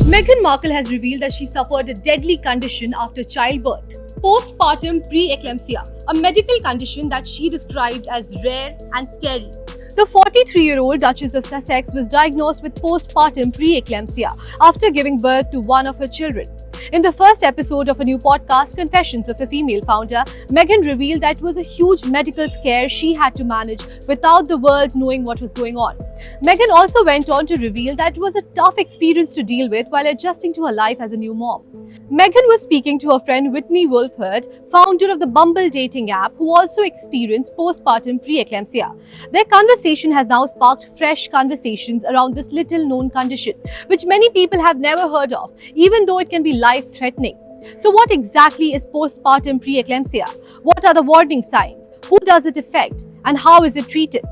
Meghan Markle has revealed that she suffered a deadly condition after childbirth, postpartum preeclampsia, a medical condition that she described as rare and scary. The 43-year-old Duchess of Sussex was diagnosed with postpartum preeclampsia after giving birth to one of her children. In the first episode of a new podcast, Confessions of a Female Founder, Meghan revealed that it was a huge medical scare she had to manage without the world knowing what was going on. Meghan also went on to reveal that it was a tough experience to deal with while adjusting to her life as a new mom. Meghan was speaking to her friend Whitney Wolfe, founder of the Bumble dating app, who also experienced postpartum preeclampsia. Their conversation has now sparked fresh conversations around this little-known condition, which many people have never heard of, even though it can be life-threatening. So what exactly is postpartum preeclampsia? What are the warning signs? Who does it affect? And how is it treated?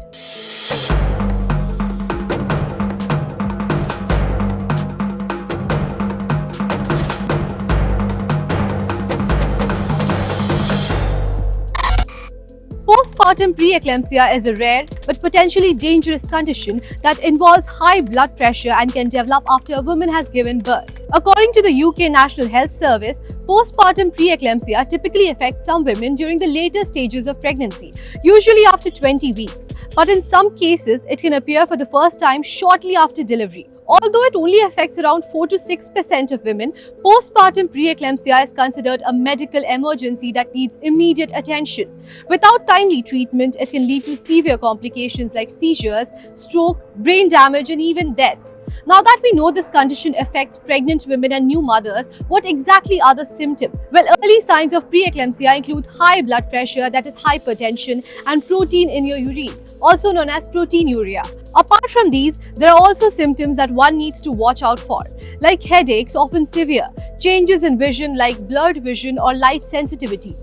Postpartum preeclampsia is a rare but potentially dangerous condition that involves high blood pressure and can develop after a woman has given birth. According to the UK National Health Service, postpartum preeclampsia typically affects some women during the later stages of pregnancy, usually after 20 weeks. But in some cases, it can appear for the first time shortly after delivery. Although it only affects around 4 to 6% of women, postpartum preeclampsia is considered a medical emergency that needs immediate attention. Without timely treatment, it can lead to severe complications like seizures, stroke, brain damage, and even death. Now that we know this condition affects pregnant women and new mothers, what exactly are the symptoms? Well, early signs of preeclampsia include high blood pressure, that is hypertension, and protein in your urine, also known as proteinuria. Apart from these, there are also symptoms that one needs to watch out for, like headaches, often severe, changes in vision like blurred vision or light sensitivity,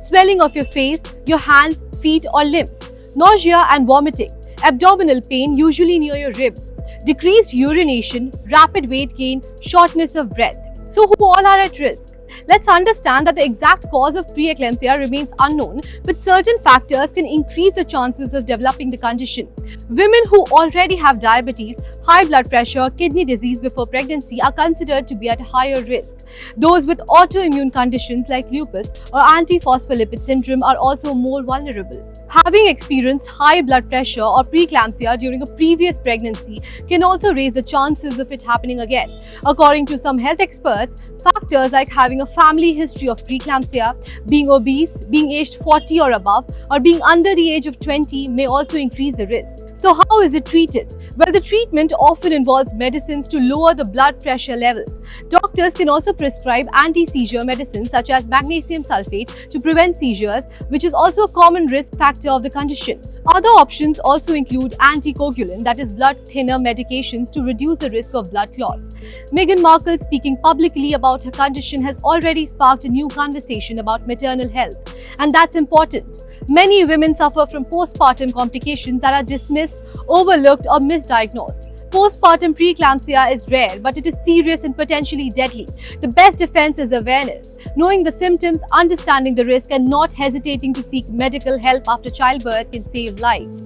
swelling of your face, your hands, feet or limbs, nausea and vomiting, abdominal pain usually near your ribs, decreased urination, rapid weight gain, shortness of breath. So who all are at risk? Let's understand that the exact cause of preeclampsia remains unknown, but certain factors can increase the chances of developing the condition. Women who already have diabetes, high blood pressure, kidney disease before pregnancy are considered to be at higher risk. Those with autoimmune conditions like lupus or antiphospholipid syndrome are also more vulnerable. Having experienced high blood pressure or preeclampsia during a previous pregnancy can also raise the chances of it happening again. According to some health experts, factors like having a family history of preeclampsia, being obese, being aged 40 or above, or being under the age of 20 may also increase the risk. So how is it treated? Well, the treatment often involves medicines to lower the blood pressure levels. Doctors can also prescribe anti-seizure medicines such as magnesium sulfate to prevent seizures, which is also a common risk factor of the condition. Other options also include anticoagulant, that is blood thinner medications to reduce the risk of blood clots. Meghan Markle speaking publicly about her condition has already sparked a new conversation about maternal health, and that's important. Many women suffer from postpartum complications that are dismissed, overlooked or misdiagnosed. Postpartum preeclampsia is rare, but it is serious and potentially deadly. The best defense is awareness. Knowing the symptoms, understanding the risk, and not hesitating to seek medical help after childbirth can save lives.